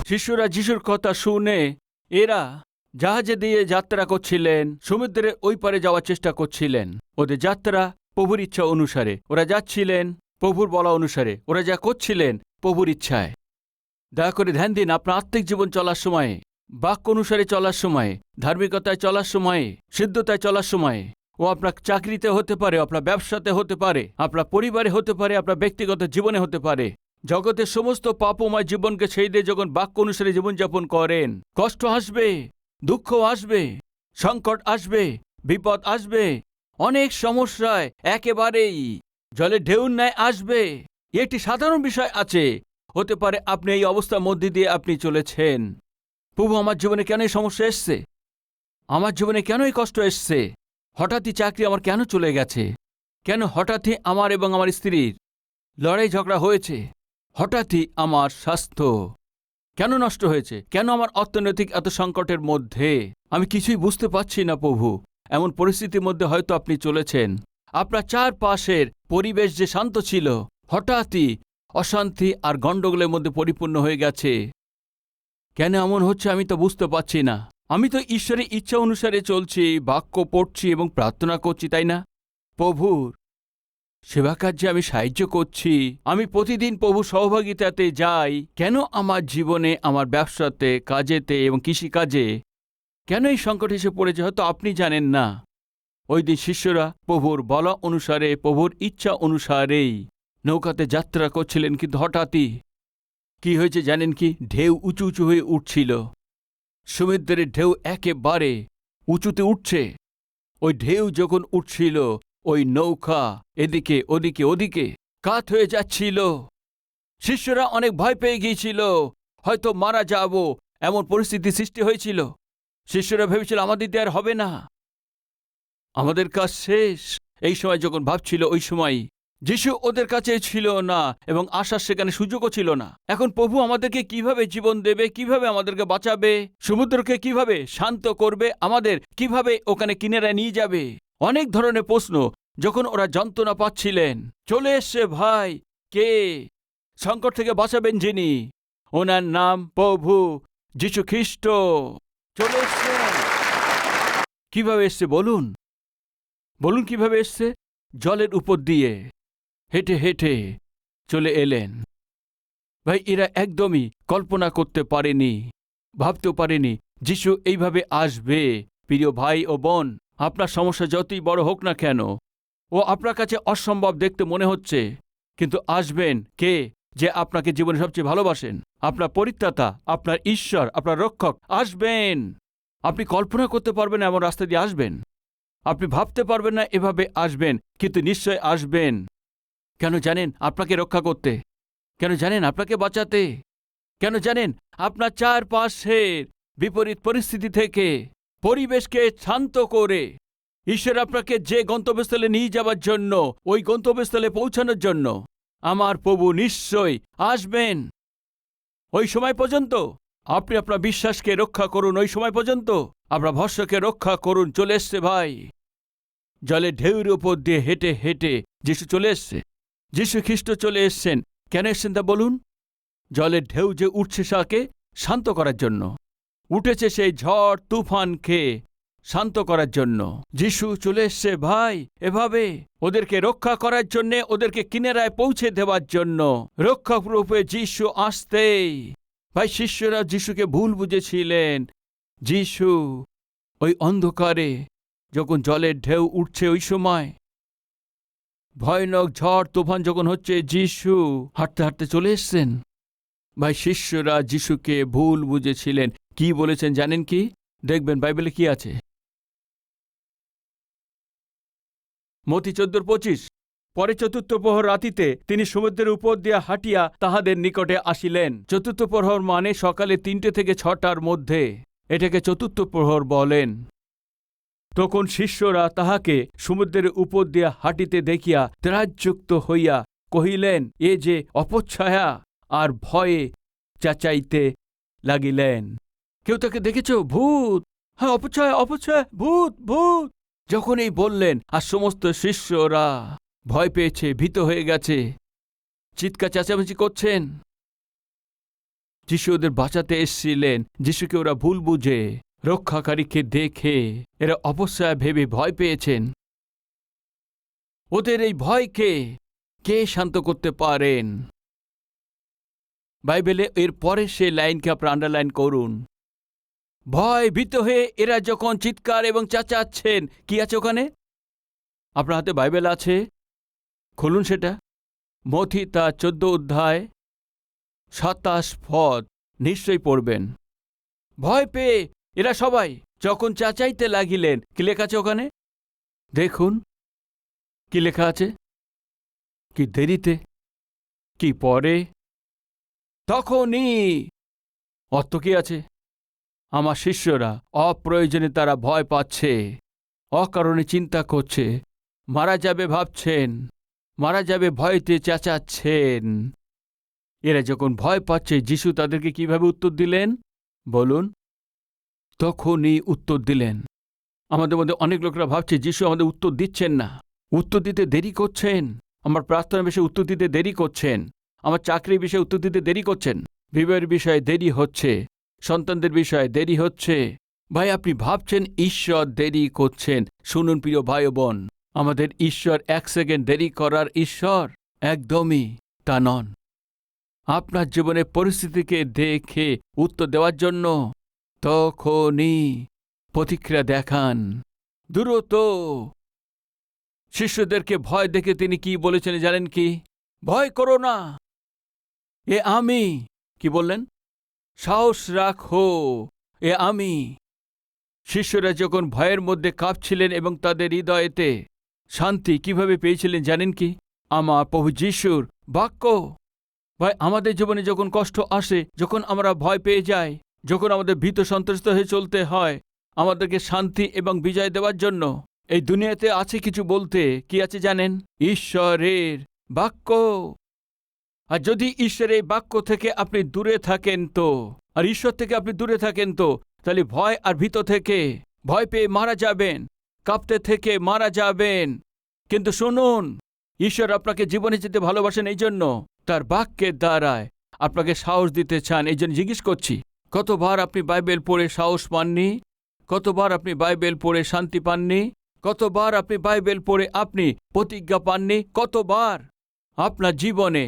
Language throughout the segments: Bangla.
শিষ্যরা যিশুর কথা শুনে এরা জাহাজে দিয়ে যাত্রা করছিলেন, সমুদ্রের ওই পারে যাওয়ার চেষ্টা করছিলেন। ওদের যাত্রা প্রভুর ইচ্ছা অনুসারে, ওরা যাচ্ছিলেন প্রভুর বলা অনুসারে, ওরা যা করছিলেন প্রভুর ইচ্ছায়। দয়া করে ধ্যান দিন, আপনার আত্মিক জীবন চলার সময়ে, বাক্য অনুসারে চলার সময়ে, ধার্মিকতায় চলার সময়ে, সিদ্ধতায় চলার সময়ে, ও আপনার চাকরিতে হতে পারে, আপনার ব্যবসাতে হতে পারে, আপনার পরিবারে হতে পারে, আপনার ব্যক্তিগত জীবনে হতে পারে। জগতের সমস্ত পাপময় জীবনকে ছেড়ে দিয়ে যখন বাক্য অনুসারে জীবনযাপন করেন, কষ্ট আসবে, দুঃখ আসবে, সংকট আসবে, বিপদ আসবে, অনেক সমস্যায় একেবারেই জলে ঢেউর ন্যায় আসবে। একটি সাধারণ বিষয় আছে, হতে পারে আপনি এই অবস্থার মধ্যে দিয়ে আপনি চলেছেন। প্রভু, আমার জীবনে কেন এই সমস্যা এসছে? আমার জীবনে কেন এই কষ্ট এসছে? হঠাৎই চাকরি আমার কেন চলে গেছে? কেন হঠাৎই আমার এবং আমার স্ত্রীর লড়াই ঝগড়া হয়েছে? হঠাৎই আমার স্বাস্থ্য কেন নষ্ট হয়েছে? কেন আমার অর্থনৈতিক এত সংকটের মধ্যে আমি কিছুই বুঝতে পারছি না প্রভু। এমন পরিস্থিতির মধ্যে হয়তো আপনি চলেছেন। আপনার চারপাশের পরিবেশ যে শান্ত ছিল, হঠাৎই অশান্তি আর গণ্ডগোলের মধ্যে পরিপূর্ণ হয়ে গেছে। কেন এমন হচ্ছে আমি তো বুঝতে পারছি না। আমি তো ঈশ্বরের ইচ্ছা অনুসারে চলছি, বাক্য পড়ছি এবং প্রার্থনা করছি, তাই না? প্রভুর সেবা কার্যে আমি সাহায্য করছি, আমি প্রতিদিন প্রভু সহভাগিতাতে যাই। কেন আমার জীবনে, আমার ব্যবসাতে, কাজেতে এবং কৃষিকাজে কেন এই সংকট এসে পড়েছে? হয়তো আপনি জানেন না। ওই দিন শিষ্যরা প্রভুর বলা অনুসারে, প্রভুর ইচ্ছা অনুসারেই নৌকাতে যাত্রা করছিলেন, কিন্তু হঠাৎই কি হয়েছে জানেন কি? ঢেউ উঁচু উঁচু হয়ে উঠছিল। সমুদ্রের ঢেউ একেবারে উঁচুতে উঠছে। ওই ঢেউ যখন উঠছিল, ওই নৌকা এদিকে ওদিকে ওদিকে কাত হয়ে যাচ্ছিল। শিষ্যরা অনেক ভয় পেয়ে গিয়েছিল, হয়তো মারা যাব, এমন পরিস্থিতি সৃষ্টি হয়েছিল। শিষ্যরা ভেবেছিল আমাদের দিয়ে আর হবে না, আমাদের কাজ শেষ। এই সময় যখন ভাবছিল, ওই সময় যিশু ওদের কাছে ছিল না এবং আসার সেখানে সুযোগও ছিল না। এখন প্রভু আমাদেরকে কিভাবে জীবন দেবে, কিভাবে আমাদেরকে বাঁচাবে, সমুদ্রকে কিভাবে শান্ত করবে, আমাদের কিভাবে ওখানে কিনারায় নিয়ে যাবে, অনেক ধরনের প্রশ্ন যখন ওরা যন্ত্রণা পাচ্ছিলেন। চলে এসছে ভাই, কে সংকট থেকে বাঁচাবেন যিনি, ওনার নাম প্রভু যীশু খ্রিস্ট। চলে এসছে। কিভাবে এসছে বলুন? বলুন কিভাবে এসছে? জলের উপর দিয়ে হেঁটে হেঁটে চলে এলেন। ভাই, এরা একদমই কল্পনা করতে পারেনি, ভাবতেও পারেনি যিশু এইভাবে আসবে। প্রিয় ভাই ও বোন, আপনার সমস্যা যতই বড় হোক না কেন, ও আপনার কাছে অসম্ভব দেখতে মনে হচ্ছে, কিন্তু আসবেন কে? যে আপনাকে জীবনে সবচেয়ে ভালোবাসেন, আপনার পরিত্রাতা, আপনার ঈশ্বর, আপনার রক্ষক। আসবেন। আপনি কল্পনা করতে পারবেন না এমন রাস্তা দিয়ে আসবেন, আপনি ভাবতে পারবেন না এভাবে আসবেন, কিন্তু নিশ্চয় আসবেন। কেন জানেন? আপনাকে রক্ষা করতে। কেন জানেন? আপনাকে বাঁচাতে। কেন জানেন? আপনার চারপাশের বিপরীত পরিস্থিতি থেকে পরিবেশকে শান্ত করে ঈশ্বর আপনাকে যে গন্তব্যস্থলে নিয়ে যাওয়ার জন্য, ওই গন্তব্যস্থলে পৌঁছানোর জন্য আমার প্রভু নিশ্চয়ই আসবেন। ওই সময় পর্যন্ত আপনি আপনার বিশ্বাসকে রক্ষা করুন। ওই সময় পর্যন্ত আপনার ভরসাকে রক্ষা করুন। চলে এসছে ভাই, জলে ঢেউর উপর দিয়ে হেঁটে হেঁটে যিশু চলে এসছে। যিশু খ্রিস্ট চলে এসছেন। কেন এসছেন তা বলুন? জলের ঢেউ যে উঠছে তাকে শান্ত করার জন্য, উঠেছে সেই ঝড় তুফানকে শান্ত করার জন্য যিশু চলে এসছে ভাই, এভাবে ওদেরকে রক্ষা করার জন্যে, ওদেরকে কিনারায় পৌঁছে দেওয়ার জন্য। রক্ষক রূপে যিশু আসতেই ভাই, শিষ্যরা যিশুকে ভুল বুঝেছিলেন। যিশু ওই অন্ধকারে যখন জলের ঢেউ উঠছে, ওই সময় ভয়ানক ঝড় তুফান যখন হচ্ছে, যিশু হাঁটতে হাঁটতে চলে এসছেন। ভাই, শিষ্যরা যিশুকে ভুল বুঝেছিলেন। কি বলেছেন জানেন কি? দেখবেন বাইবেলে কি আছে, মতি 14:25। পরে চতুর্থ প্রহর রাতিতে তিনি সমুদ্রের উপর দিয়া হাঁটিয়া তাহাদের নিকটে আসিলেন। চতুর্থ প্রহর মানে সকালে 3টে থেকে 6টার মধ্যে, এটাকে চতুর্থ প্রহর বলেন। তখন শিষ্যরা তাহাকে সমুদ্রের উপর দিয়া হাঁটিতে দেখিয়া ত্রাসযুক্ত হইয়া কহিলেন, এ যে অপচ্ছায়া, আর ভয়ে চাচাইতে লাগিলেন। কেউ তাকে দেখেছ? ভূত! হ্যাঁ, অপচ্ছায়া, অপচ্ছায়া, ভূত, ভূত! যখন এই বললেন, আর সমস্ত শিষ্যরা ভয় পেয়েছে, ভীত হয়ে গেছে, চিৎকার চেঁচামেচি করছেন। যিশু ওদের বাঁচাতে এসেছিলেন। যিশুকে ওরা ভুল বুঝে, রক্ষাকারীকে দেখে এরা অপচয় ভেবে ভয় পেয়েছেন। ওদের এই ভয়কে কে শান্ত করতে পারেন? বাইবেলে এর পরে সেই লাইনকে আপনারা আন্ডারলাইন করুন। ভয় ভীত হয়ে এরা যখন চিৎকার এবং চেঁচাচ্ছেন, কি আছে ওখানে? আপনার হাতে বাইবেল আছে, খুলুন সেটা। মথি তার 14 অধ্যায় 27 পদ নিশ্চয়ই পড়বেন। ভয় পেয়ে এরা সবাই যখন চেঁচাইতে লাগিলেন, কি লেখা আছে ওখানে? দেখুন কি লেখা আছে। কি দেরিতে, কি পরে, তখনই। অর্থ কি আছে? আমার শিষ্যরা অপ্রয়োজনে তারা ভয় পাচ্ছে, অকারণে চিন্তা করছে, মারা যাবে ভাবছেন, মারা যাবে ভয়তে চেঁচাচ্ছেন। এরা যখন ভয় পাচ্ছে, যিশু তাদেরকে কিভাবে উত্তর দিলেন বলুন? তখনই উত্তর দিলেন। আমাদের মধ্যে অনেক লোকরা ভাবছে যিশু আমাদের উত্তর দিচ্ছেন না, উত্তর দিতে দেরি করছেন। আমার প্রার্থনার বিষয়ে উত্তর দিতে দেরি করছেন, আমার চাকরির বিষয়ে উত্তর দিতে দেরি করছেন, বিবাহের বিষয়ে দেরি হচ্ছে, সন্তানদের বিষয়ে দেরি হচ্ছে। ভাই, আপনি ভাবছেন ঈশ্বর দেরি করছেন। শুনুন প্রিয় ভাই ও বোন, আমাদের ঈশ্বর 1 সেকেন্ড দেরি করার ঈশ্বর একদমই তা নন। আপনার জীবনের পরিস্থিতিকে দেখে উত্তর দেওয়ার জন্য তখনই প্রতিক্রিয়া দেখান। দ্রুত শিষ্যদেরকে ভয় দেখে তিনি কি বলেছেন জানেন কি? ভয় করো না, এ আমি। কি বললেন? সাহস রাখো, এ আমি। শিষ্যরা যখন ভয়ের মধ্যে কাঁপছিলেন এবং তাদের হৃদয়েতে শান্তি কিভাবে পেয়েছিলেন জানেন কি? আমার প্রভু যিশুর বাক্য। ভাই, আমাদের জীবনে যখন কষ্ট আসে, যখন আমরা ভয় পেয়ে যাই, যখন আমাদের ভীত সন্ত্রস্ত হয়ে চলতে হয়, আমাদেরকে শান্তি এবং বিজয় দেওয়ার জন্য এই দুনিয়াতে আছে কিছু বলতে। কি আছে জানেন? ঈশ্বরের বাক্য। আর যদি ঈশ্বরের এই বাক্য থেকে আপনি দূরে থাকেন তো, আর ঈশ্বর থেকে আপনি দূরে থাকেন তো, তাহলে ভয় আর ভীত থেকে ভয় পেয়ে মারা যাবেন, কাঁপতে থেকে মারা যাবেন। কিন্তু শুনুন, ঈশ্বর আপনাকে জীবনে যেতে ভালোবাসেন, এই জন্য তার বাক্যের দ্বারায় আপনাকে সাহস দিতে চান। এই জন্য জিজ্ঞেস করছি, কতবার আপনি বাইবেল পড়ে সাহস পাননি? কতবার আপনি বাইবেল পড়ে শান্তি পাননি? কতবার আপনি বাইবেল পড়ে আপনি প্রতিজ্ঞা পাননি? কতবার আপনার জীবনে,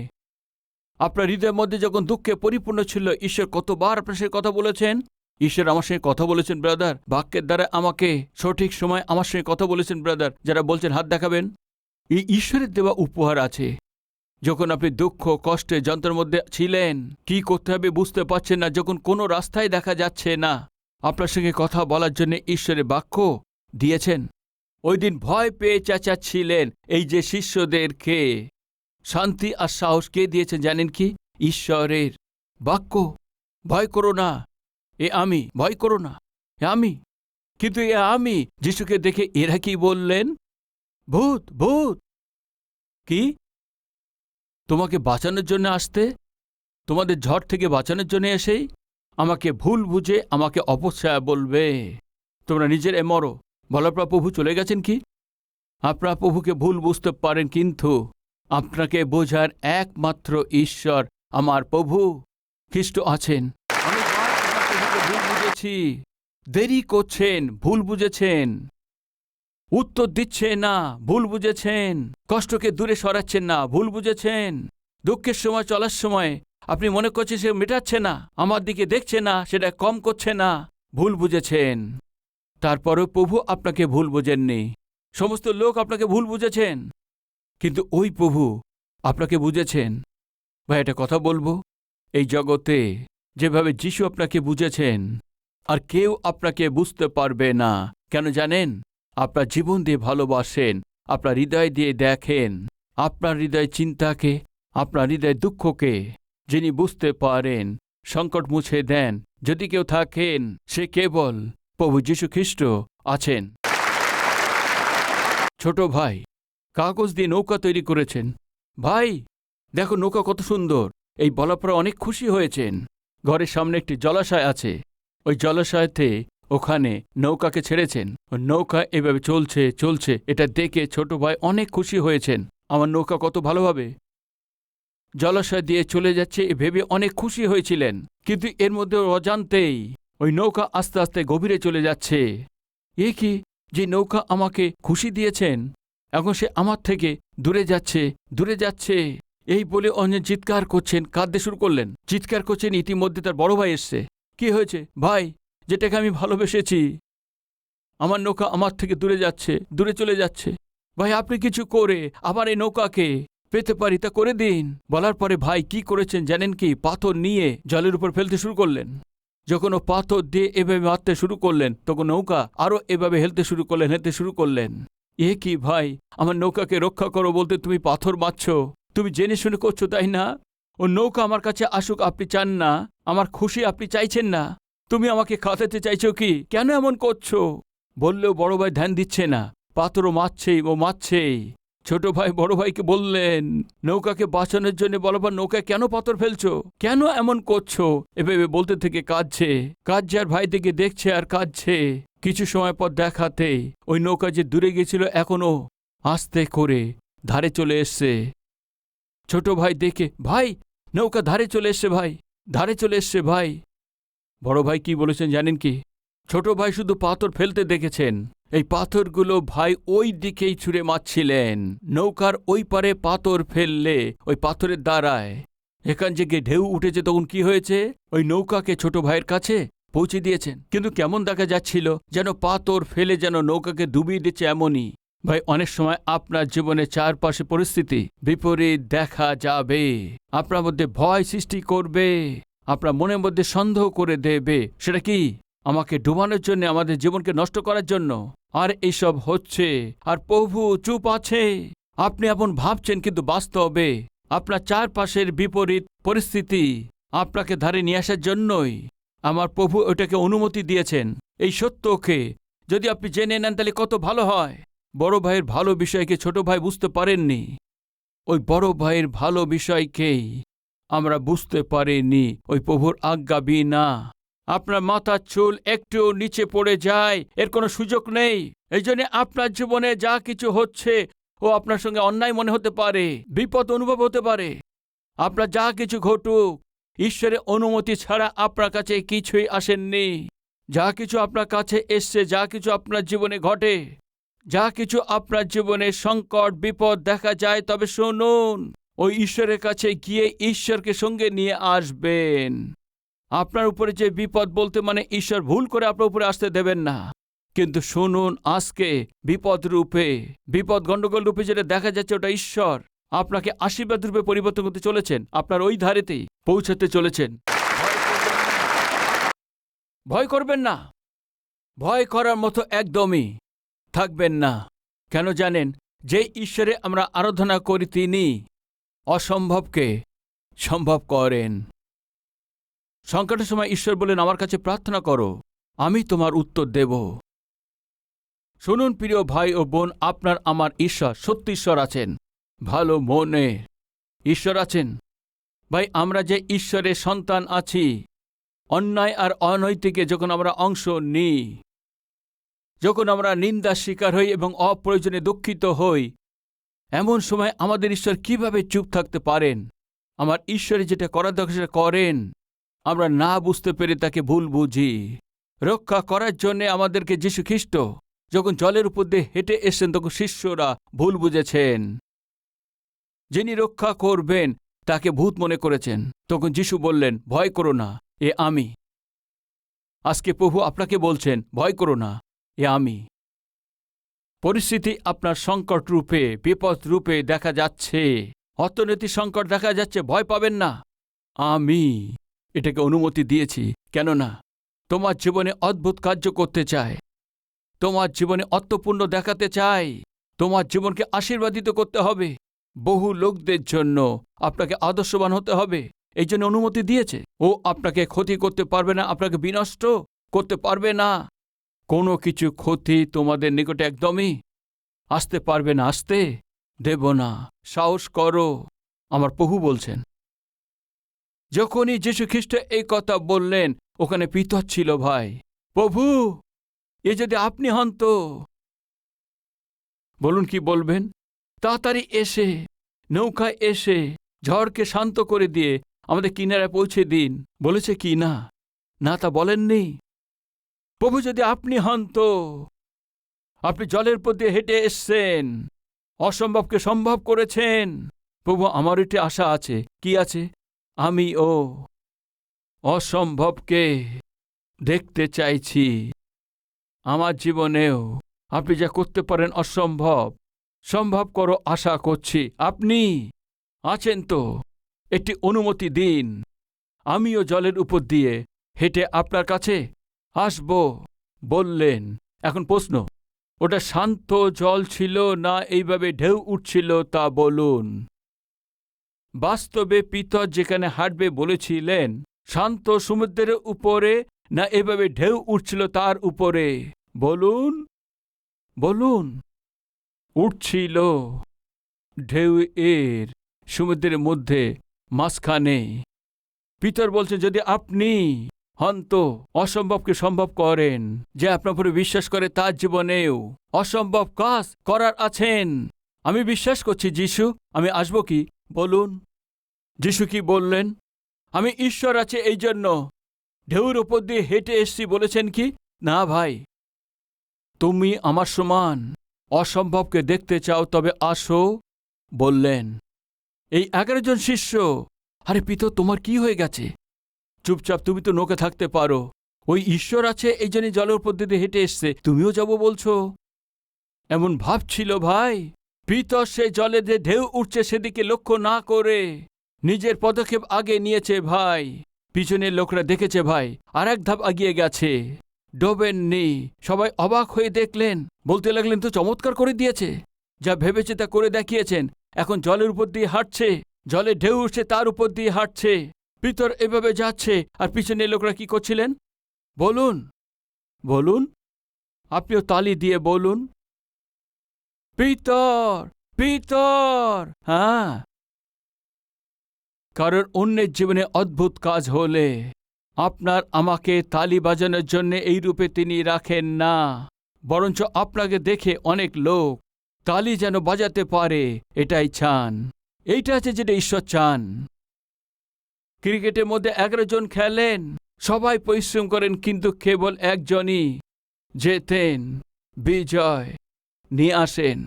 আপনার হৃদয়ের মধ্যে যখন দুঃখে পরিপূর্ণ ছিল, ঈশ্বর কতবার আপনার সঙ্গে কথা বলেছেন? ঈশ্বর আমার সঙ্গে কথা বলেছেন ব্রাদার, বাক্যের দ্বারা আমাকে সঠিক সময় আমার সঙ্গে কথা বলেছেন ব্রাদার। যারা বলছেন হাত দেখাবেন। এই ঈশ্বরের দেওয়া উপহার আছে। যখন আপনি দুঃখ, কষ্টে, যন্ত্রের মধ্যে ছিলেন, কি করতে হবে বুঝতে পারছেন না, যখন কোনো রাস্তায় দেখা যাচ্ছে না, আপনার সঙ্গে কথা বলার জন্য ঈশ্বরের বাক্য দিয়েছেন। ওই দিন ভয় পেয়ে চেঁচাচ্ছিলেন, এই যে শিষ্যদেরকে শান্তি আর সাহস কে দিয়েছেন জানেন কি? ঈশ্বরের বাক্য। ভয় করো না, এ আমি। ভয় করো না, এ আমি। কিন্তু এ আমি যিশুকে দেখে এরা কি বললেন? ভূত, ভূত। কি? তোমাকে বাঁচানোর জন্য আসতে, তোমাদের ঝড় থেকে বাঁচানোর জন্য এসেই আমাকে ভুল বুঝে আমাকে অপছায়া বলবে, তোমরা নিজের মরো। বলার পর প্রভু চলে গেছেন কি? আপনারা প্রভুকে ভুল বুঝতে পারেন, কিন্তু আপনাকে বোঝার একমাত্র ঈশ্বর আমার প্রভু খ্রিস্ট আছেন। আমি প্রভুকে ভুল বুঝেছি, দেরি করছেন, ভুল বুঝেছেন, উত্তর দিচ্ছে না, ভুল বুঝেছেন, কষ্টকে দূরে সরাচ্ছেন না, ভুল বুঝেছেন, দুঃখের সময় চলার সময় আপনি মনে করছেন সে মেটাচ্ছে না, আমার দিকে দেখছে না, সেটা কম করছে না, ভুল বুঝেছেন। তারপরেও প্রভু আপনাকে ভুল বোঝেননি। সমস্ত লোক আপনাকে ভুল বুঝেছেন, কিন্তু ওই প্রভু আপনাকে বুঝেছেন। ভাই, একটা কথা বলবো, এই জগতে যেভাবে যিশু আপনাকে বুঝেছেন আর কেউ আপনাকে বুঝতে পারবে না। কেন জানেন? আপনার জীবন দিয়ে ভালোবাসেন, আপনার হৃদয় দিয়ে দেখেন, আপনার হৃদয় চিন্তাকে, আপনার হৃদয় দুঃখকে যিনি বুঝতে পারেন, সংকট মুছে দেন। যদি কেউ থাকেন, সে কেবল প্রভু যীশু খ্রিস্ট আছেন। ছোট ভাই কাগজ দিয়ে নৌকা তৈরি করেছেন। ভাই দেখো নৌকা কত সুন্দর। এই বলার পর অনেক খুশি হয়েছেন। ঘরের সামনে একটি জলাশয় আছে, ওই জলাশয়তে ওখানে নৌকাকে ছেড়েছেন। নৌকা এভাবে চলছে চলছে, এটা দেখে ছোট ভাই অনেক খুশি হয়েছেন। আমার নৌকা কত ভালোভাবে জলাশয় দিয়ে চলে যাচ্ছে এ ভেবে অনেক খুশি হয়েছিলেন, কিন্তু এর মধ্যে অজান্তেই ওই নৌকা আস্তে আস্তে গভীরে চলে যাচ্ছে। এ কি, যে নৌকা আমাকে খুশি দিয়েছেন এখন সে আমার থেকে দূরে যাচ্ছে, দূরে যাচ্ছে। এই বলে অনেক চিৎকার করছেন, কাঁদতে শুরু করলেন, চিৎকার করছেন। ইতিমধ্যে তার বড় ভাই এসছে। কি হয়েছে ভাই? যেটাকে আমি ভালোবেসেছি, আমার নৌকা আমার থেকে দূরে যাচ্ছে, দূরে চলে যাচ্ছে। ভাই আপনি কিছু করে আবার এই নৌকাকে পেতে পারি তা করে দিন। বলার পরে ভাই কি করেছেন জানেন কি? পাথর নিয়ে জলের উপর ফেলতে শুরু করলেন। যখন ও পাথর দিয়ে এভাবে মারতে শুরু করলেন তখন নৌকা আরো এভাবে হেলতে শুরু করলেন। এ কি ভাই, আমার নৌকাকে রক্ষা করো বলতে তুমি পাথর মারছ? তুমি জেনে শুনে করছো তাই না? ও নৌকা আমার কাছে আসুক আপনি চান না, আমার খুশি আপনি চাইছেন না, তুমি আমাকে খাতাতে চাইছো কি? কেন এমন করছো? বললেও বড় ভাই ধ্যান দিচ্ছে না, পাথরও মারছেই। ছোট ভাই বড় ভাইকে বললেন, নৌকাকে বাঁচানোর জন্য বলবার নৌকায় কেন পাথর ফেলছো, কেন এমন করছো? এভাবে বলতে থেকে কাঁদছে আর ভাই দিকে দেখছে আর কাঁদছে। কিছু সময় পর দেখাতে ওই নৌকা যে দূরে গেছিল এখনো আস্তে করে ধারে চলে এসছে। ছোট ভাই দেখে, ভাই নৌকা ধারে চলে এসছে ভাই, ধারে চলে এসছে ভাই। বড় ভাই কি বলেছেন জানেন কি? ছোট ভাই শুধু পাথর ফেলতে দেখেছেন, এই পাথরগুলো ভাই ওই দিকেই ছুঁড়ে মারছিলেন। নৌকার ওই পারে পাথর ফেললে ওই পাথরের দ্বারায় এখান থেকে ঢেউ উঠেছে, তখন কি হয়েছে? ওই নৌকাকে ছোট ভাইয়ের কাছে পৌঁছে দিয়েছেন। কিন্তু কেমন দেখা যাচ্ছিল, যেন পাথর ফেলে যেন নৌকাকে ডুবিয়ে দিচ্ছে এমনই। ভাই অনেক সময় আপনার জীবনে চারপাশে পরিস্থিতি বিপরীত দেখা যাবে, আপনার মধ্যে ভয় সৃষ্টি করবে, আপনার মনের মধ্যে সন্দেহ করে দেবে। সেটা কি? আমাকে ডুবানোর জন্য, আমাদের জীবনকে নষ্ট করার জন্য। আর এইসব হচ্ছে আর প্রভু চুপ আছে। আপনি এমন ভাবছেন, কিন্তু বাস্তবে আপনার চারপাশের বিপরীত পরিস্থিতি আপনাকে ধারে নিয়ে আসার জন্যই আমার প্রভু ওটাকে অনুমতি দিয়েছেন। এই সত্যকে যদি আপনি জেনে নেন তাহলে কত ভালো হয়। বড় ভাইয়ের ভালো বিষয়কে ছোট ভাই বুঝতে পারেননি, ওই বড় ভাইয়ের ভালো বিষয়কেই আমরা বুঝতে পারিনি ওই প্রভুর আজ্ঞা বিনা। আপনার মাথার চুল একটু নিচে পড়ে যায়, এর কোনো সুযোগ নেই। এই জন্য আপনার জীবনে যা কিছু হচ্ছে ও আপনার সঙ্গে অন্যায় মনে হতে পারে, বিপদ অনুভব হতে পারে। আপনার যা কিছু ঘটুক, ঈশ্বরের অনুমতি ছাড়া আপনার কাছে কিছুই আসেননি। যা কিছু আপনার কাছে এসছে, যা কিছু আপনার জীবনে ঘটে, যা কিছু আপনার জীবনে সংকট বিপদ দেখা যায়, তবে শুনুন, ওই ঈশ্বরের কাছে গিয়ে ঈশ্বরকে সঙ্গে নিয়ে আসবেন। আপনার উপরে যে বিপদ বলতে মানে ঈশ্বর ভুল করে আপনার উপরে আসতে দেবেন না। কিন্তু শুনুন, আজকে বিপদ রূপে, বিপদ গণ্ডগোল রূপে যেটা দেখা যাচ্ছে ওটা ঈশ্বর আপনাকে আশীর্বাদ রূপে পরিবর্তন করতে চলেছেন, আপনার ওই ধারেতেই পৌঁছাতে চলেছেন। ভয় করবেন না, ভয় করার মতো একদমই থাকবেন না। কেন জানেন? যে ঈশ্বরে আমরা আরাধনা করি তিনি অসম্ভবকে সম্ভব করেন। সংকটের সময় ঈশ্বর বলেন, আমার কাছে প্রার্থনা করো, আমি তোমার উত্তর দেব। শুনুন প্রিয় ভাই ও বোন, আপনার আমার ঈশ্বর সত্যি ঈশ্বর আছেন, ভালো মনে ঈশ্বর আছেন। ভাই আমরা যে ঈশ্বরের সন্তান আছি, অন্যায় আর অনৈতিকে যখন আমরা অংশ নিই, যখন আমরা নিন্দার শিকার হই এবং অপ্রয়োজনে দুঃখিত হই, এমন সময় আমাদের ঈশ্বর কিভাবে চুপ থাকতে পারেন? আমার ঈশ্বরে যেটা করার দরকার সেটা করেন। আমরা না বুঝতে পেরে তাকে ভুল বুঝি। রক্ষা করার জন্যে আমাদেরকে যীশু খ্রিস্ট যখন জলের উপর দিয়ে হেঁটে এসেছেন, তখন শিষ্যরা ভুল বুঝেছেন। যিনি রক্ষা করবেন তাকে ভূত মনে করেছেন। তখন যীশু বললেন, ভয় করো না, এ আমি। আজকে প্রভু আপনাকে বলছেন, ভয় করো না, এ আমি। পরিস্থিতি আপনার সংকট রূপে, বিপদ রূপে দেখা যাচ্ছে, অর্থনৈতিক সংকট দেখা যাচ্ছে, ভয় পাবেন না। আমি এটাকে অনুমতি দিয়েছি, কেননা তোমার জীবনে অদ্ভুত কার্য করতে চাই, তোমার জীবনে অর্থপূর্ণ দেখাতে চাই, তোমার জীবনকে আশীর্বাদিত করতে হবে, বহু লোকদের জন্য আপনাকে আদর্শবান হতে হবে। এই জন্য অনুমতি দিয়েছে। ও আপনাকে ক্ষতি করতে পারবে না, আপনাকে বিনষ্ট করতে পারবে না। কোনো কিছু ক্ষতি তোমাদের নিকটে একদমই আসতে পারবে না, আসতে দেব না। সাহস করো, আমার প্রভু বলছেন। যখনই যীশু খ্রিস্ট এই কথা বললেন, ওখানে পিতর ছিল ভাই। প্রভু, এ যদি আপনি হন তো বলুন কি বলবেন? তাড়াতাড়ি এসে নৌকায় এসে ঝড়কে শান্ত করে দিয়ে আমাদের কিনারায় পৌঁছে দিন। বলেছে কি না? না, তা বলেননি। প্রভু, যদি আপনি হন তো, আপনি জলের উপর দিয়ে হেঁটে এসছেন, অসম্ভবকে সম্ভব করেছেন। প্রভু, আমার একটি আশা আছে। কি আছে? আমিও অসম্ভবকে দেখতে চাইছি। আমার জীবনেও আপনি যা করতে পারেন অসম্ভব, সম্ভব করো আশা করছি। আপনি আছেন তো, একটি অনুমতি দিন। আমিও জলের উপর দিয়ে হেঁটে আপনার কাছে আসব বললেন। এখন প্রশ্ন, ওটা শান্ত জল ছিল না এইভাবে ঢেউ উঠছিল তা বলুন। বাস্তবে পিতর যেখানে হাঁটবে বলেছিলেন, শান্ত সমুদ্রের উপরে না এভাবে ঢেউ উঠছিল তার উপরে? বলুন, বলুন। উঠছিল ঢেউ এর সমুদ্রের মধ্যে মাঝখানে। পিতর বলছে, যদি আপনি হন তো, অসম্ভবকে সম্ভব করেন। যে আপনার উপরে বিশ্বাস করে তার জীবনেও অসম্ভব কাজ করার আছেন। আমি বিশ্বাস করছি যিশু, আমি আসব কি? বলুন। যিশু কি বললেন? আমি ঈশ্বর আছে এই জন্য ঢেউর ওপর দিয়ে হেঁটে এসছি বলেছেন কি? না ভাই, তুমি আমার সমান অসম্ভবকে দেখতে চাও, তবে আসো বললেন। এই 11 জন শিষ্য, আরে পিতর, তোমার কি হয়ে গেছে? চুপচাপ, তুমি তো নৌকে থাকতে পারো। ওই ঈশ্বর আছে এই জন্য জলের উপর দিয়ে হেঁটে এসছে, তুমিও যাবো বলছো? এমন ভাবছিল ভাই। পিতর সে জলে যে ঢেউ উঠছে সেদিকে লক্ষ্য না করে নিজের পদক্ষেপ আগে নিয়েছে ভাই। পিছনের লোকরা দেখেছে ভাই, আর এক ধাপ আগিয়ে গেছে, ডোবেননি। সবাই অবাক হয়ে দেখলেন, বলতে লাগলেন, তো চমৎকার করে দিয়েছে, যা ভেবেছে তা করে দেখিয়েছেন। এখন জলের উপর দিয়ে হাঁটছে, জলে ঢেউ উঠছে তার উপর দিয়ে হাঁটছে। পিতর এভাবে যাচ্ছে, আর পিছনের লোকরা কি করছিলেন? বলুন, বলুন। আপনিও তালি দিয়ে বলুন, পিতর, পিতর। হ্যাঁ, কারণ অন্যের জীবনে অদ্ভুত কাজ হলে আপনার আমাকে তালি বাজানোর জন্য এই রূপে তিনি রাখেন না, বরঞ্চ আপনাকে দেখে অনেক লোক তালি যেন বাজাতে পারে, এটাই চান। এইটা আছে যেটা ঈশ্বর চান। ক্রিকেটের মধ্যে 11 জন খেলেন, সবাই পরিশ্রম করেন, কিন্তু কেবল একজনই জেতেন, বিজয় নিয়ে আসেন।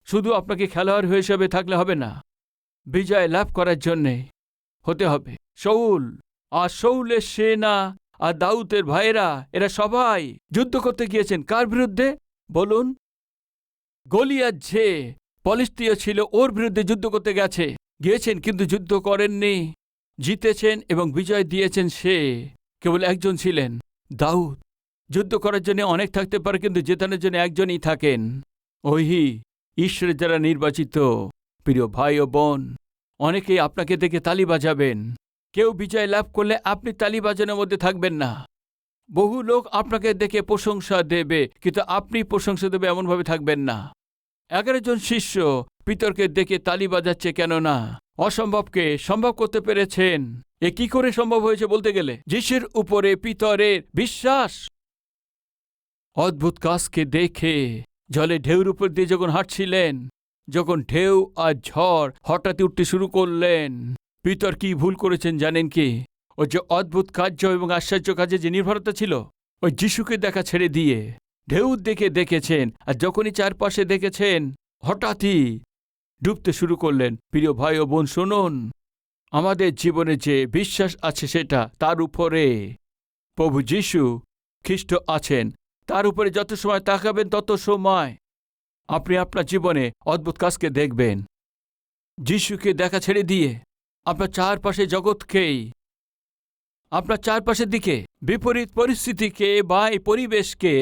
শুধু আপনাকে খেলোয়াড় হিসেবে থাকলে হবে না, বিজয় লাভ করার জন্যে হতে হবে। শাউল আর শাউলের সেনা আর দাউদের ভাইয়েরা, এরা সবাই যুদ্ধ করতে গিয়েছেন কার বিরুদ্ধে? বলুন। গলিয়াত যে ফলিস্তীয় ছিল, ওর বিরুদ্ধে যুদ্ধ করতে গিয়েছেন, কিন্তু যুদ্ধ করেননি, জিতেছেন এবং বিজয় দিয়েছেন। সে কেবল একজন ছিলেন, দাউদ। যুদ্ধ করার জন্য অনেক থাকতে পারে, কিন্তু জেতানোর জন্য একজনই থাকেন, ওহি ঈশ্বরের যারা নির্বাচিত। প্রিয় ভাই ও বোন, অনেকেই আপনাকে দেখে তালি বাজাবেন। কেউ বিজয় লাভ করলে আপনি তালি বাজানোর মধ্যে থাকবেন না। বহু লোক আপনাকে দেখে প্রশংসা দেবে, কিন্তু আপনি প্রশংসা দেবে এমনভাবে থাকবেন না। 11 জন শিষ্য পিতরকে দেখে তালি বাজাচ্ছে, কেননা অসম্ভবকে সম্ভব করতে পেরেছেন। এ কি করে সম্ভব হয়েছে বলতে গেলে যিশুর উপরে পিতরের বিশ্বাস। অদ্ভুত কাজকে দেখে জলে ঢেউর উপর দিয়ে যখন হাঁটছিলেন, যখন ঢেউ আর ঝড় হঠাৎ উঠতে শুরু করলেন, পিতর কি ভুল করেছেন জানেন কি? ওই যে অদ্ভুত কার্য এবং আশ্চর্য কাজে যে নির্ভরতা ছিল, ওই যিশুকে দেখা ছেড়ে দিয়ে ঢেউ দেখে দেখেছেন, আর যখনই চারপাশে দেখেছেন হঠাৎই ডুবতে শুরু করলেন। প্রিয় ভাই ও বোন, শুনুন, আমাদের জীবনে যে বিশ্বাস আছে সেটা তার উপরে প্রভু যিশু খ্রিস্ট আছেন। তার উপরে যত সময় তাকাবেন তত সময় আপনি আপনার জীবনে অদ্ভুত কাজকে দেখবেন। যিশুকে দেখা ছেড়ে দিয়ে আপনার চারপাশে জগৎকেই, আপনার চারপাশের দিকে বিপরীত পরিস্থিতিকে বা এই পরিবেশকে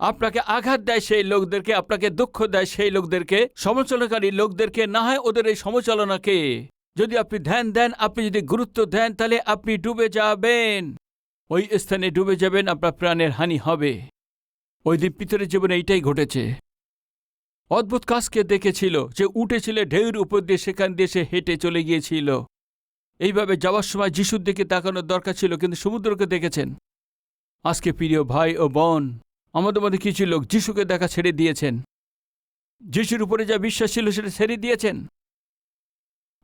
আপনাকে আঘাত দেয় সেই লোকদেরকে, আপনাকে দুঃখ দেয় সেই লোকদেরকে, সমালোচনাকারী লোকদেরকে, না হয় ওদের এই সমালোচনাকে যদি আপনি ধ্যান দেন, আপনি যদি গুরুত্ব দেন, তাহলে আপনি ডুবে যাবেন। ওই স্থানে ডুবে যাবেন, আপনার প্রাণের হানি হবে। ওই দিন পিতরের জীবনে এইটাই ঘটেছে। অদ্ভুত কাজকে দেখেছিল, যে উঠেছিল ঢেউর উপর দিয়ে, সেখান দিয়ে সে হেঁটে চলে গিয়েছিল। এইভাবে যাওয়ার সময় যিশুর দিকে তাকানোর দরকার ছিল, কিন্তু সমুদ্রকে দেখেছেন। আজকে প্রিয় ভাই ও বোন, আমাদের মধ্যে কিছু লোক যিশুকে দেখা ছেড়ে দিয়েছেন। যিশুর উপরে যা বিশ্বাস ছিল সেটা ছেড়ে দিয়েছেন।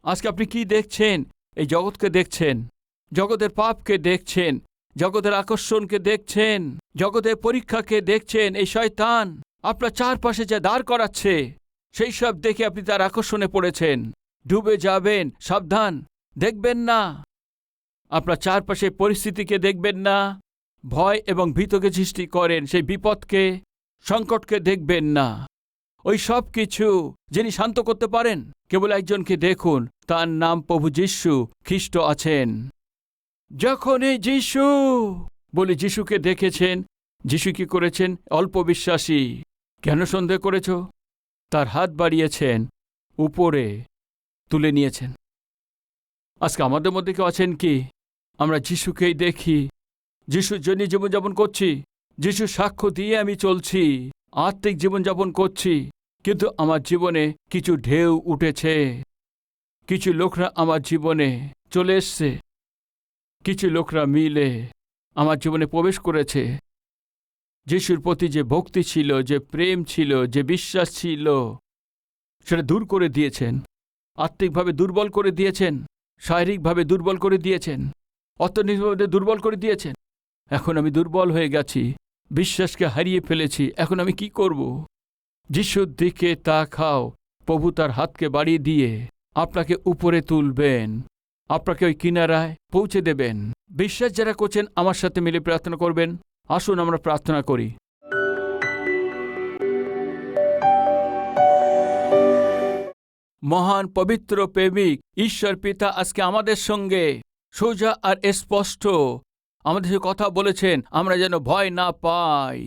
আজকে আপনি কি দেখছেন? এই জগৎকে দেখছেন, জগতের পাপকে দেখছেন, জগতের আকর্ষণকে দেখছেন, জগতের পরীক্ষাকে দেখছেন। এই শয়তান আপনার চারপাশে যা দাঁড় করাচ্ছে, সেই সব দেখে আপনি তার আকর্ষণে পড়েছেন। ডুবে যাবেন, সাবধান। দেখবেন না, আপনার চারপাশে পরিস্থিতিকে দেখবেন না। ভয় এবং ভীতকে সৃষ্টি করেন সেই বিপদকে, সংকটকে দেখবেন না। ওই সব কিছু যিনি শান্ত করতে পারেন, কেবল একজনকে দেখুন, তার নাম প্রভু যীশু খ্রিস্ট আছেন। যখন এই যীশু বলি যীশুকে দেখেছেন, যীশু কি করেছেন? অল্প বিশ্বাসী। কেন সন্দেহ করেছ? তার হাত বাড়িয়েছেন, উপরে তুলে নিয়েছেন। আজকে আমাদের মধ্যে কেউ আছেন কি? আমরা যীশুকেই দেখি, যীশুর জন্য জীবনযাপন করছি, যীশুর সাক্ষ্য দিয়ে আমি চলছি, আত্মিক জীবনযাপন করছি। কিন্তু আমার জীবনে কিছু ঢেউ উঠেছে, কিছু লোকরা আমার জীবনে চলে এসছে, কিছু লোকরা মিলে আমার জীবনে প্রবেশ করেছে। যিশুর প্রতি যে ভক্তি ছিল, যে প্রেম ছিল, যে বিশ্বাস ছিল, সেটা দূর করে দিয়েছেন। আত্মিকভাবে দুর্বল করে দিয়েছেন, শারীরিকভাবে দুর্বল করে দিয়েছেন, অর্থনৈতিকভাবে দুর্বল করে দিয়েছেন। এখন আমি দুর্বল হয়ে গেছি, বিশ্বাসকে হারিয়ে ফেলেছি। এখন আমি কি করব? যিশুর দিকে তাকাও। প্রভু তার হাতকে বাড়িয়ে দিয়ে আপনাকে উপরে তুলবেন, আপনাকে ওই কিনারায় পৌঁছে দেবেন। বিশ্বাস যারা করছেন আমার সাথে মিলে প্রার্থনা করবেন। আসুন আমরা প্রার্থনা করি। মহান পবিত্র প্রেমিক ঈশ্বর পিতা আজকে আমাদের সঙ্গে সোজা আর স্পষ্ট আমাদের সঙ্গে কথা বলেছেন, আমরা যেন ভয় না পাই।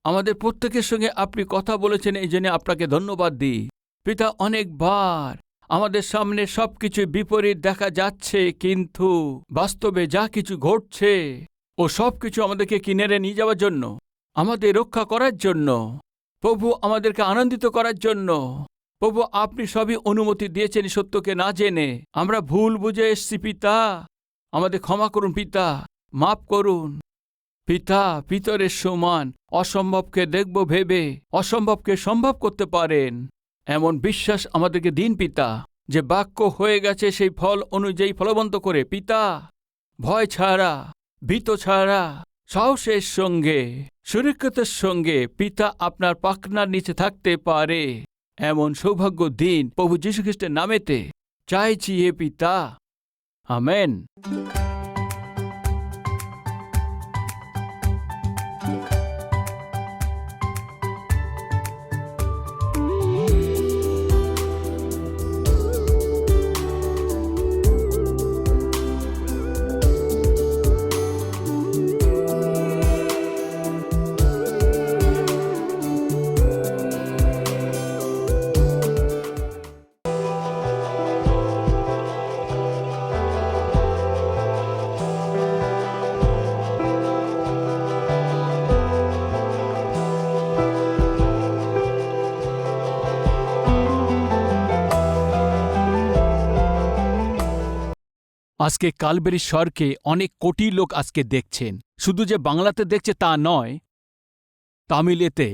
আমাদের প্রত্যেকের সঙ্গে আপনি কথা বলেছেন, এই জন্য আপনাকে ধন্যবাদ দিই। পিতা, অনেকবার আমাদের সামনে সবকিছু বিপরীত দেখা যাচ্ছে, কিন্তু বাস্তবে যা কিছু ঘটছে ও সবকিছু আমাদেরকে কিনারে নিয়ে যাওয়ার জন্য, আমাদের রক্ষা করার জন্য, প্রভু আমাদেরকে আনন্দিত করার জন্য। প্রভু, আপনি সবই অনুমতি দিয়েছেন সত্যকে না জেনে। আমরা ভুল বুঝে এসছি পিতা, আমাদের ক্ষমা করুন পিতা, মাফ করুন পিতা। পিতরের সমান অসম্ভবকে দেখব ভেবে অসম্ভবকে সম্ভব করতে পারেন এমন বিশ্বাস আমাদেরকে দিন পিতা, যে বাক্য হয়ে গেছে সেই ফল অনুযায়ী ফলবন্ত করে পিতা, ভয় ছাড়া, ভীত ছাড়া, সাহসের সঙ্গে, সুরক্ষিতের সঙ্গে পিতা আপনার পাখনার নিচে থাকতে পারে এমন সৌভাগ্য দিন প্রভু যীশু খ্রিস্টের নামেতে চাইছি হে পিতা, আমেন। আজকে কালবেরি স্বরকে অনেক কোটি লোক আজকে দেখছেন। শুধু যে বাংলাতে দেখছে তা নয়, তামিলেতে,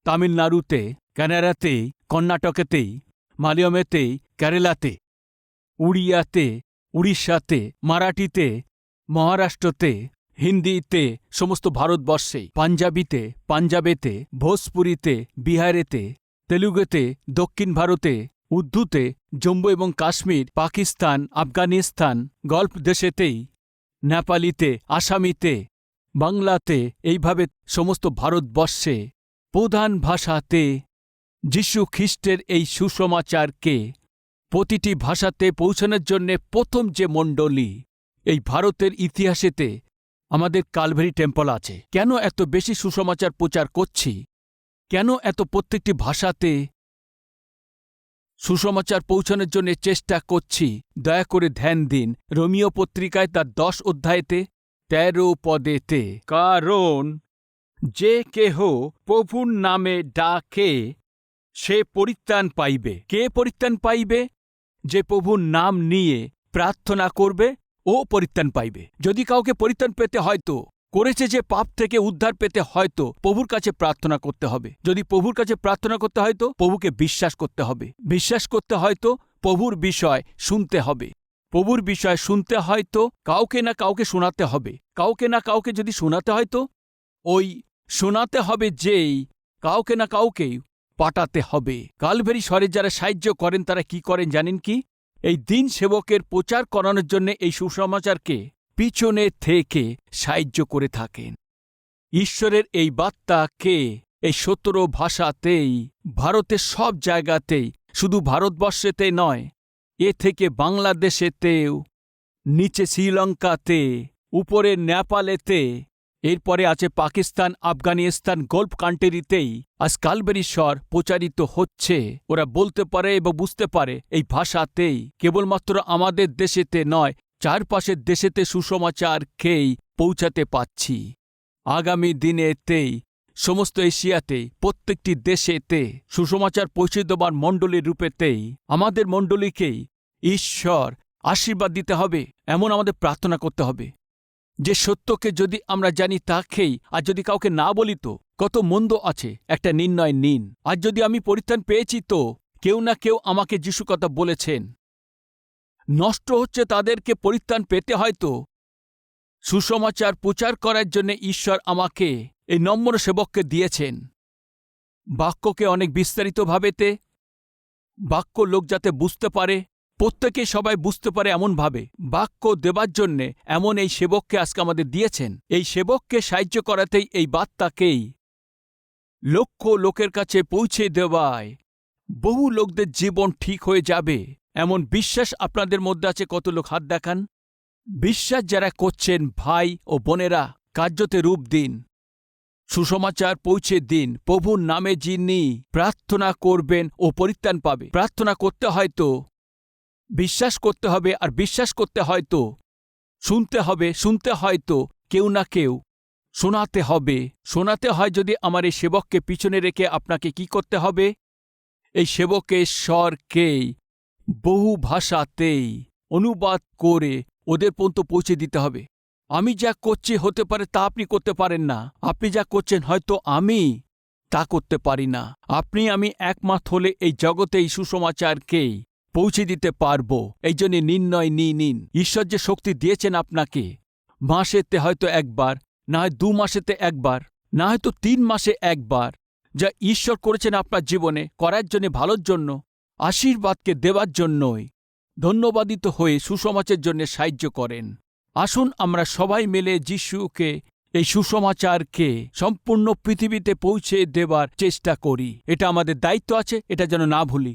তামিলনাড়ুতে, কানাডাতে, কর্ণাটকেতেই, মালয়ামেতে, কেরালাতে, উড়িয়াতে, উড়িষ্যাতে, মারাঠিতে, মহারাষ্ট্রতে, হিন্দিতে, সমস্ত ভারতবর্ষে, পাঞ্জাবিতে, পাঞ্জাবেতে, ভোজপুরিতে, বিহারেতে, তেলুগুতে, দক্ষিণ ভারতে, উর্দুতে, জম্মু এবং কাশ্মীর, পাকিস্তান, আফগানিস্তান, গল্ফ দেশেতেই, নেপালিতে, আসামিতে, বাংলাতে, এইভাবে সমস্ত ভারতবর্ষে প্রধান ভাষাতে যীশু খ্রিস্টের এই সুসমাচারকে প্রতিটি ভাষাতে পৌঁছানোর জন্যে প্রথম যে মণ্ডলী এই ভারতের ইতিহাসেতে আমাদের কালভারি টেম্পল আছে। কেন এত বেশি সুসমাচার প্রচার করছি? কেন এত প্রত্যেকটি ভাষাতে সুসমাচার পৌঁছানোর জন্য চেষ্টা করছি? দয়া করে ধ্যান দিন রোমিও পত্রিকায় তার 10 অধ্যায়েতে 13 পদেতে, কারণ যে কেহ প্রভুর নামে ডাকে সে পরিত্রাণ পাইবে। কে পরিত্রাণ পাইবে? যে প্রভুর নাম নিয়ে প্রার্থনা করবে ও পরিত্রাণ পাইবে। যদি কাউকে পরিত্রাণ পেতে হয়তো করেছে যে পাপ থেকে উদ্ধার পেতে হয়তো প্রভুর কাছে প্রার্থনা করতে হবে। যদি প্রভুর কাছে প্রার্থনা করতে হয়তো প্রভুকে বিশ্বাস করতে হবে। বিশ্বাস করতে হয়তো প্রভুর বিষয় শুনতে হবে। প্রভুর বিষয় শুনতে হয় তো কাউকে না কাউকে শোনাতে হবে। কাউকে না কাউকে যদি শোনাতে হয় তো ওই শোনাতে হবে যেই কাউকে না কাউকেই পাঠাতে হবে। কালভেরি শহরে যারা সাহায্য করেন তারা কি করেন জানেন কি? এই দিন সেবকের প্রচার করানোর জন্য এই সুসমাচারকে পিছনে থেকে সাহায্য করে থাকেন। ঈশ্বরের এই বার্তাকে এই 17 ভাষাতেই, ভারতের সব জায়গাতেই, শুধু ভারতবর্ষেতে নয়, এ থেকে বাংলাদেশেতেও, নিচে শ্রীলঙ্কাতে, উপরে নেপালেতে, এরপরে আছে পাকিস্তান, আফগানিস্তান, গল্ফ কান্ট্রিতেই আজ কালভেরি স্বর প্রচারিত হচ্ছে। ওরা বলতে পারে এবং বুঝতে পারে এই ভাষাতেই। কেবলমাত্র আমাদের দেশেতে নয়, চারপাশের দেশেতে সুসমাচারকেই পৌঁছাতে পাচ্ছি। আগামী দিনেতেই সমস্ত এশিয়াতে, প্রত্যেকটি দেশেতে সুসমাচার পৌঁছে দেবার মণ্ডলীর রূপেতেই আমাদের মণ্ডলীকেই ঈশ্বর আশীর্বাদ দিতে হবে, এমন আমাদের প্রার্থনা করতে হবে। যে সত্যকে যদি আমরা জানি তাকেই, আর যদি কাউকে না বলি তো কত মন্দ আছে, একটা নির্ণয় নিন। আর যদি আমি পরিত্রাণ পেয়েছি তো কেউ না কেউ আমাকে যিশু কথা বলেছেন। নষ্ট হচ্ছে তাদেরকে পরিত্রাণ পেতে হয়তো সুসমাচার প্রচার করার জন্য ঈশ্বর আমাকে এই নম্র সেবককে দিয়েছেন। বাক্যকে অনেক বিস্তারিতভাবেতে, বাক্য লোক যাতে বুঝতে পারে, প্রত্যেকে সবাই বুঝতে পারে এমনভাবে বাক্য দেবার জন্যে এমন এই সেবককে আজকে আমাদের দিয়েছেন। এই সেবককে সাহায্য করাতেই এই বার্তাকেই লক্ষ লোকের কাছে পৌঁছে দেওয়ায় বহু লোকদের জীবন ঠিক হয়ে যাবে এমন বিশ্বাস আপনাদের মধ্যে আছে। কত লোক হাত দেখান। বিশ্বাস যারা করছেন ভাই ও বোনেরা, কার্যতে রূপ দিন, সুসমাচার পৌঁছে দিন। প্রভুর নামে যিনি প্রার্থনা করবেন ও পরিত্রাণ পাবে। প্রার্থনা করতে হয়তো বিশ্বাস করতে হবে, আর বিশ্বাস করতে হয়তো শুনতে হবে, শুনতে হয়তো কেউ না কেউ শোনাতে হবে। শোনাতে হয় যদি আমার এই সেবককে পিছনে রেখে আপনাকে কি করতে হবে? এই সেবকের স্বরকেই বহু ভাষাতেই অনুবাদ করে ওদের পর্যন্ত পৌঁছে দিতে হবে। আমি যা করছি হতে পারে তা আপনি করতে পারেন না। আপনি যা করছেন হয়তো আমি তা করতে পারি না। আপনি আমি একমত হলে এই জগতে এই সুসমাচারকেই পৌঁছে দিতে পারব। এই জন্য নির্ণয় নিন। ঈশ্বর যে শক্তি দিয়েছেন আপনাকে, মাসেতে হয়তো একবার, না হয় 2 মাসেতে একবার, না হয়তো 3 মাসে একবার, যা ঈশ্বর করেছেন আপনার জীবনে করার জন্য, ভালোর জন্য, আশীর্বাদকে দেওয়ার জন্যই ধন্যবাদিত হয়ে সুসমাচারের জন্য সাহায্য করেন। আসুন আমরা সবাই মিলে যিশুকে, এই সুসমাচারকে সম্পূর্ণ পৃথিবীতে পৌঁছে দেবার চেষ্টা করি। এটা আমাদের দায়িত্ব আছে, এটা যেন না ভুলি।